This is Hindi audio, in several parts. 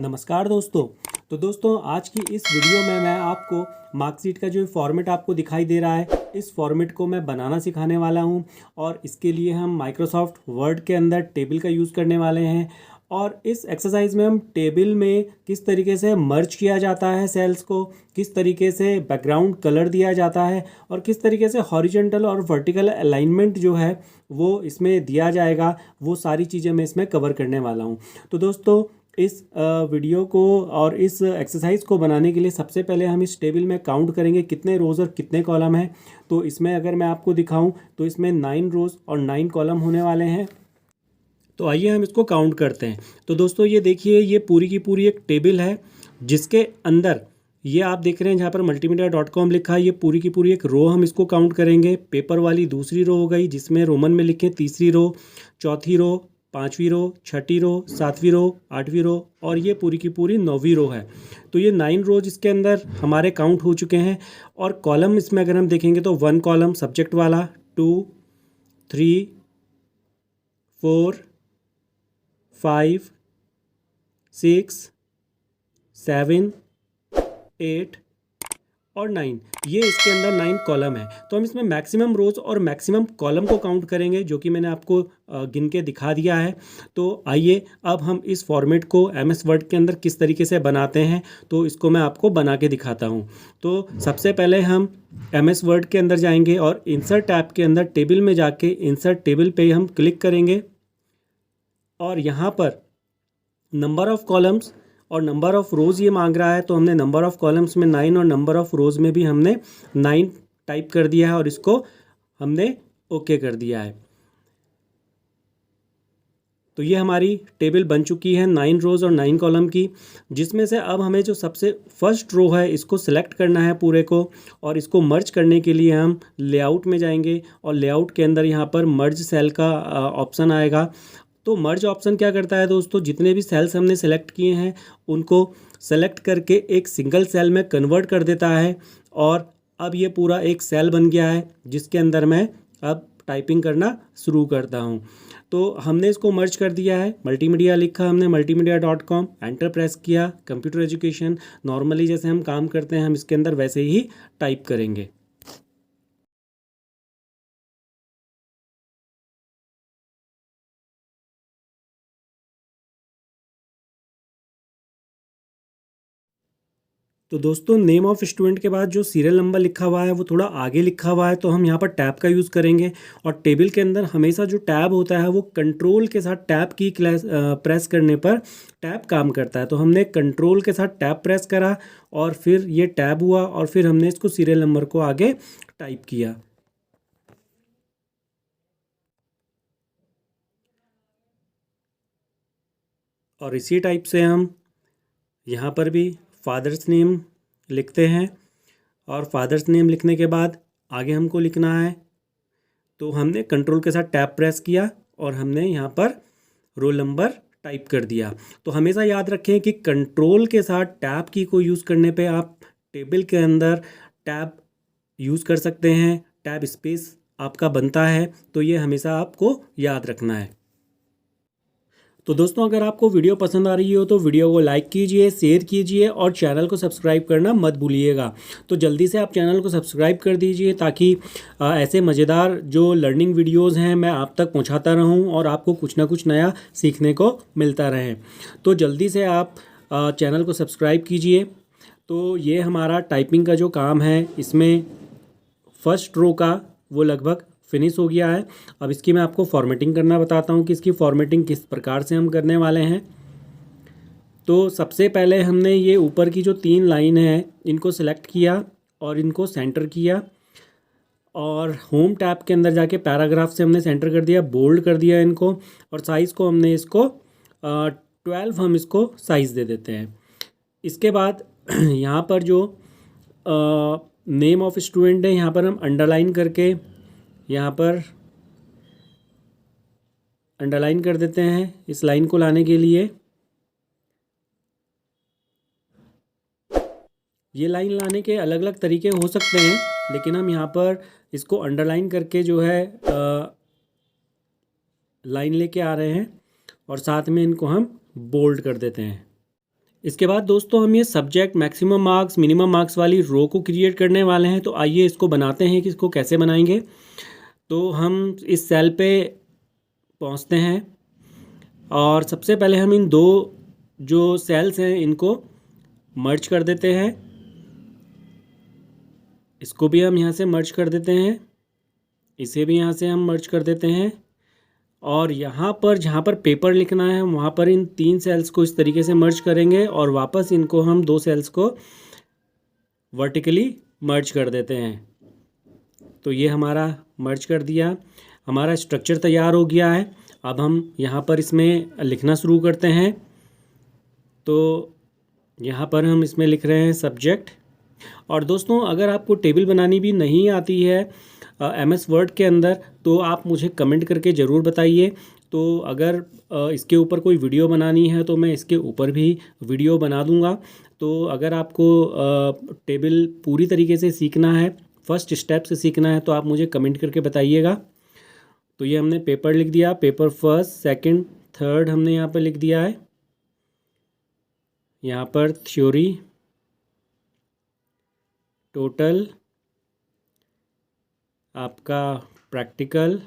नमस्कार दोस्तों। तो दोस्तों आज की इस वीडियो में मैं आपको मार्कशीट का जो फॉर्मेट आपको दिखाई दे रहा है, इस फॉर्मेट को मैं बनाना सिखाने वाला हूं। और इसके लिए हम माइक्रोसॉफ्ट वर्ड के अंदर टेबल का यूज़ करने वाले हैं। और इस एक्सरसाइज में हम टेबल में किस तरीके से मर्ज किया जाता है सेल्स को, किस तरीके से बैकग्राउंड कलर दिया जाता है और किस तरीके से हॉरिजॉन्टल और वर्टिकल अलाइनमेंट जो है वो इसमें दिया जाएगा, वो सारी चीज़ें मैं इसमें कवर करने वाला हूँ। तो दोस्तों इस वीडियो को और इस एक्सरसाइज को बनाने के लिए सबसे पहले हम इस टेबल में काउंट करेंगे कितने रोज़ और कितने कॉलम हैं। तो इसमें अगर मैं आपको दिखाऊं तो इसमें 9 रोज़ और 9 कॉलम होने वाले हैं। तो आइए हम इसको काउंट करते हैं। तो दोस्तों ये देखिए, ये पूरी की पूरी एक टेबल है जिसके अंदर ये आप देख रहे हैं जहाँ पर multimedia.com लिखा है, ये पूरी की पूरी एक रो हम इसको काउंट करेंगे। पेपर वाली दूसरी रो हो गई जिसमें रोमन में लिखे तीसरी रो, चौथी रो, पाँचवीं रो, छठी रो, सातवीं रो, आठवीं रो और ये पूरी की पूरी 9वीं रो है। तो ये 9 रोज इसके अंदर हमारे काउंट हो चुके हैं। और कॉलम इसमें अगर हम देखेंगे तो 1 कॉलम सब्जेक्ट वाला, 2, 3, 4, 5, 6, 7, 8 और 9, ये इसके अंदर 9 कॉलम है। तो हम इसमें मैक्सिमम रोज और मैक्सिमम कॉलम को काउंट करेंगे, जो कि मैंने आपको गिन के दिखा दिया है। तो आइए अब हम इस फॉर्मेट को एमएस वर्ड के अंदर किस तरीके से बनाते हैं, तो इसको मैं आपको बना के दिखाता हूँ। तो सबसे पहले हम एमएस वर्ड के अंदर जाएंगे और इंसर्ट टैब के अंदर टेबल में जाके इंसर्ट टेबल पे हम क्लिक करेंगे। और यहाँ पर नंबर ऑफ़ कॉलम्स और नंबर ऑफ़ रोज़ ये मांग रहा है, तो हमने नंबर ऑफ़ कॉलम्स में 9 और नंबर ऑफ़ रोज़ में भी हमने 9 टाइप कर दिया है और इसको हमने ओके कर दिया है। तो ये हमारी टेबल बन चुकी है 9 रोज़ और 9 कॉलम की, जिसमें से अब हमें जो सबसे फर्स्ट रो है इसको सिलेक्ट करना है पूरे को। और इसको मर्ज करने के लिए हम लेआउट में जाएंगे और लेआउट के अंदर यहाँ पर मर्ज सेल का ऑप्शन आएगा। तो मर्ज ऑप्शन क्या करता है दोस्तों, जितने भी सेल्स हमने सेलेक्ट किए हैं उनको सेलेक्ट करके एक सिंगल सेल में कन्वर्ट कर देता है। और अब ये पूरा एक सेल बन गया है जिसके अंदर मैं अब टाइपिंग करना शुरू करता हूँ। तो हमने इसको मर्ज कर दिया है, मल्टीमीडिया लिखा हमने multimedia.com, एंटर प्रेस किया, कंप्यूटर एजुकेशन, नॉर्मली जैसे हम काम करते हैं हम इसके अंदर वैसे ही टाइप करेंगे। तो दोस्तों नेम ऑफ़ स्टूडेंट के बाद जो सीरियल नंबर लिखा हुआ है वो थोड़ा आगे लिखा हुआ है, तो हम यहाँ पर टैब का यूज़ करेंगे। और टेबल के अंदर हमेशा जो टैब होता है वो कंट्रोल के साथ टैब की प्रेस करने पर टैब काम करता है। तो हमने कंट्रोल के साथ टैब प्रेस करा और फिर ये टैब हुआ और फिर हमने इसको सीरियल नंबर को आगे टाइप किया। और इसी टाइप से हम यहाँ पर भी फादर्स नेम लिखते हैं। और फादर्स नेम लिखने के बाद आगे हमको लिखना है, तो हमने कंट्रोल के साथ टैब प्रेस किया और हमने यहाँ पर रोल नंबर टाइप कर दिया। तो हमेशा याद रखें कि कंट्रोल के साथ टैब की को यूज़ करने पे आप टेबल के अंदर टैब यूज़ कर सकते हैं, टैब स्पेस आपका बनता है। तो ये हमेशा आपको याद रखना है। तो दोस्तों अगर आपको वीडियो पसंद आ रही हो तो वीडियो को लाइक कीजिए, शेयर कीजिए और चैनल को सब्सक्राइब करना मत भूलिएगा। तो जल्दी से आप चैनल को सब्सक्राइब कर दीजिए ताकि ऐसे मज़ेदार जो लर्निंग वीडियोस हैं मैं आप तक पहुंचाता रहूं और आपको कुछ ना कुछ नया सीखने को मिलता रहे। तो जल्दी से आप चैनल को सब्सक्राइब कीजिए। तो ये हमारा टाइपिंग का जो काम है इसमें फर्स्ट रो का वो लगभग फिनिश हो गया है। अब इसकी मैं आपको फॉर्मेटिंग करना बताता हूँ कि इसकी फॉर्मेटिंग किस प्रकार से हम करने वाले हैं। तो सबसे पहले हमने ये ऊपर की जो 3 लाइन है इनको सेलेक्ट किया और इनको सेंटर किया। और होम टैब के अंदर जाके पैराग्राफ से हमने सेंटर कर दिया, बोल्ड कर दिया इनको। और साइज़ को हमने इसको 12 हम इसको साइज़ दे देते हैं। इसके बाद यहाँ पर जो नेम ऑफ़ स्टूडेंट है यहाँ पर हम अंडरलाइन करके यहाँ पर अंडरलाइन कर देते हैं इस लाइन को लाने के लिए। ये लाइन लाने के अलग अलग तरीके हो सकते हैं, लेकिन हम यहाँ पर इसको अंडरलाइन करके जो है लाइन लेके आ रहे हैं और साथ में इनको हम बोल्ड कर देते हैं। इसके बाद दोस्तों हम ये subject maximum marks minimum marks वाली रो को क्रिएट करने वाले हैं। तो आइए इसको बनाते हैं कि इसको कैसे बनाएंगे। तो हम इस सेल पे पहुंचते हैं और सबसे पहले हम इन दो जो सेल्स हैं इनको मर्ज कर देते हैं। इसको भी हम यहाँ से मर्ज कर देते हैं, इसे भी यहाँ से हम मर्ज कर देते हैं। और यहाँ पर जहाँ पर पेपर लिखना है वहाँ पर इन 3 सेल्स को इस तरीके से मर्ज करेंगे और वापस इनको हम 2 सेल्स को वर्टिकली मर्ज कर देते हैं। तो ये हमारा मर्ज कर दिया, हमारा स्ट्रक्चर तैयार हो गया है। अब हम यहाँ पर इसमें लिखना शुरू करते हैं। तो यहाँ पर हम इसमें लिख रहे हैं सब्जेक्ट। और दोस्तों अगर आपको टेबल बनानी भी नहीं आती है MS वर्ड के अंदर तो आप मुझे कमेंट करके ज़रूर बताइए। तो अगर इसके ऊपर कोई वीडियो बनानी है तो मैं इसके ऊपर भी वीडियो बना दूंगा। तो अगर आपको टेबल पूरी तरीके से सीखना है, फर्स्ट स्टेप से सीखना है, तो आप मुझे कमेंट करके बताइएगा। तो ये हमने पेपर लिख दिया, पेपर फर्स्ट सेकंड थर्ड हमने यहाँ पर लिख दिया है। यहाँ पर थ्योरी, टोटल, आपका प्रैक्टिकल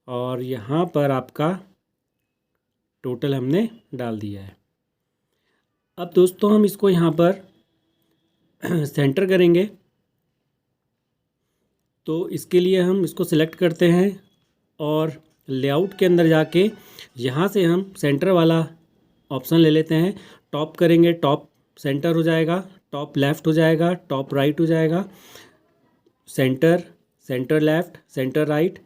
और यहाँ पर आपका टोटल हमने डाल दिया है। अब दोस्तों हम इसको यहाँ पर सेंटर करेंगे। तो इसके लिए हम इसको सिलेक्ट करते हैं और लेआउट के अंदर जाके यहाँ से हम सेंटर वाला ऑप्शन ले लेते हैं। टॉप करेंगे, टॉप सेंटर हो जाएगा, टॉप लेफ़्ट हो जाएगा, टॉप राइट हो जाएगा, centre, centre left, centre right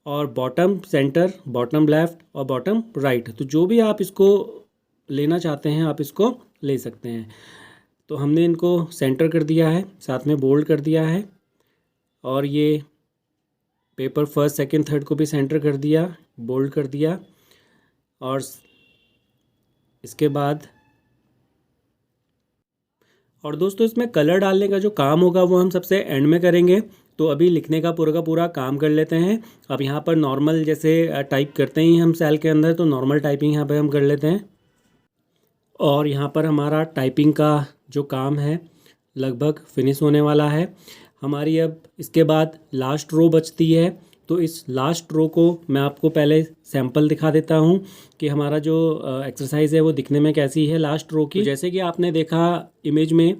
और बॉटम सेंटर, बॉटम लेफ़्ट और बॉटम राइट। तो जो भी आप इसको लेना चाहते हैं आप इसको ले सकते हैं। तो हमने इनको सेंटर कर दिया है, साथ में बोल्ड कर दिया है और ये पेपर फर्स्ट सेकंड थर्ड को भी सेंटर कर दिया, बोल्ड कर दिया। और इसके बाद और दोस्तों इसमें कलर डालने का जो काम होगा वो हम सबसे एंड में करेंगे। तो अभी लिखने का पूरा काम कर लेते हैं। अब यहाँ पर नॉर्मल जैसे टाइप करते ही हम सेल के अंदर, तो नॉर्मल टाइपिंग यहाँ पर हम कर लेते हैं। और यहाँ पर हमारा टाइपिंग का जो काम है लगभग फिनिश होने वाला है। हमारी अब इसके बाद लास्ट रो बचती है। तो इस लास्ट रो को मैं आपको पहले सैंपल दिखा देता हूँ कि हमारा जो एक्सरसाइज है वो दिखने में कैसी है लास्ट रो की। तो जैसे कि आपने देखा इमेज में,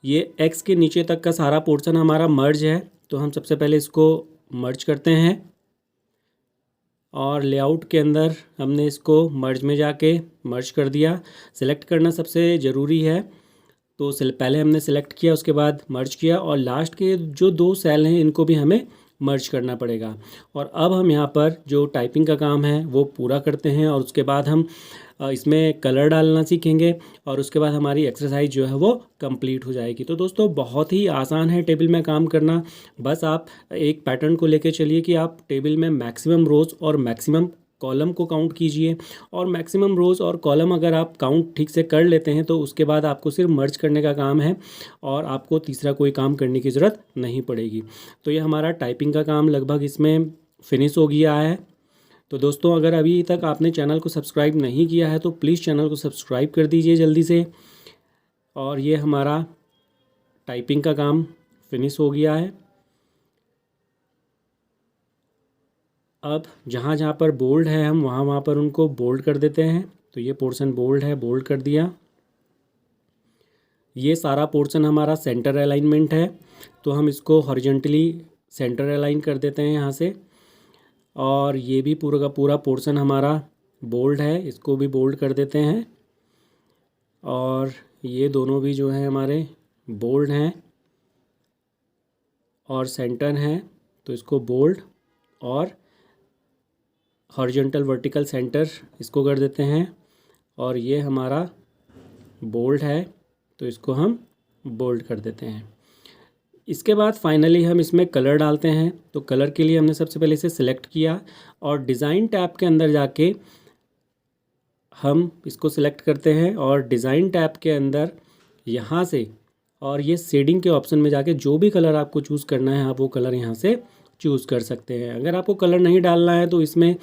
ये एक्स के नीचे तक का सारा पोर्शन हमारा मर्ज है। तो हम सबसे पहले इसको मर्ज करते हैं और लेआउट के अंदर हमने इसको मर्ज में जाके मर्ज कर दिया। सिलेक्ट करना सबसे ज़रूरी है। तो पहले हमने सेलेक्ट किया, उसके बाद मर्ज किया और लास्ट के जो 2 सेल हैं इनको भी हमें मर्ज करना पड़ेगा। और अब हम यहाँ पर जो टाइपिंग का काम है वो पूरा करते हैं और उसके बाद हम इसमें कलर डालना सीखेंगे और उसके बाद हमारी एक्सरसाइज जो है वो कंप्लीट हो जाएगी। तो दोस्तों बहुत ही आसान है टेबल में काम करना। बस आप एक पैटर्न को लेके चलिए कि आप टेबल में मैक्सिमम रोज़ और मैक्सिमम कॉलम को काउंट कीजिए। और मैक्सिमम रोज़ और कॉलम अगर आप काउंट ठीक से कर लेते हैं तो उसके बाद आपको सिर्फ मर्ज करने का काम है और आपको तीसरा कोई काम करने की ज़रूरत नहीं पड़ेगी। तो ये हमारा टाइपिंग का काम लगभग इसमें फिनिश हो गया है। तो दोस्तों अगर अभी तक आपने चैनल को सब्सक्राइब नहीं किया है तो प्लीज़ चैनल को सब्सक्राइब कर दीजिए जल्दी से। और ये हमारा टाइपिंग का काम फिनिश हो गया है। अब जहाँ जहाँ पर बोल्ड है हम वहाँ पर उनको बोल्ड कर देते हैं। तो ये पोर्शन बोल्ड है, बोल्ड कर दिया। ये सारा पोर्शन हमारा सेंटर अलाइनमेंट है तो हम इसको हॉरिजॉन्टली सेंटर अलाइन कर देते हैं यहाँ से। और ये भी पूरा का पूरा पोर्शन हमारा बोल्ड है, इसको भी बोल्ड कर देते हैं। और ये दोनों भी जो है हमारे बोल्ड हैं और सेंटर हैं, तो इसको बोल्ड और हॉरिजॉन्टल वर्टिकल सेंटर इसको कर देते हैं। और ये हमारा बोल्ड है तो इसको हम बोल्ड कर देते हैं। इसके बाद फाइनली हम इसमें कलर डालते हैं। तो कलर के लिए हमने सबसे पहले इसे सिलेक्ट किया और डिज़ाइन टैब के अंदर जाके हम इसको सिलेक्ट करते हैं और डिज़ाइन टैब के अंदर यहाँ से और ये शेडिंग के ऑप्शन में जाके जो भी कलर आपको चूज़ करना है आप वो कलर यहाँ से चूज़ कर सकते हैं। अगर आपको कलर नहीं डालना है तो इसमें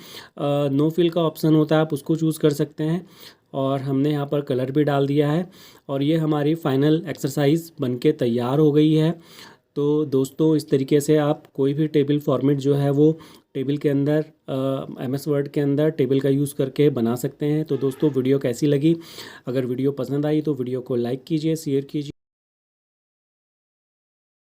नो फिल का ऑप्शन होता है, आप उसको चूज़ कर सकते हैं। और हमने यहाँ पर कलर भी डाल दिया है और ये हमारी फाइनल एक्सरसाइज बनके तैयार हो गई है। तो दोस्तों इस तरीके से आप कोई भी टेबल फॉर्मेट जो है वो टेबल के अंदर MS वर्ड के अंदर टेबल का यूज़ करके बना सकते हैं। तो दोस्तों वीडियो कैसी लगी? अगर वीडियो पसंद आई तो वीडियो को लाइक कीजिए, शेयर कीजिए।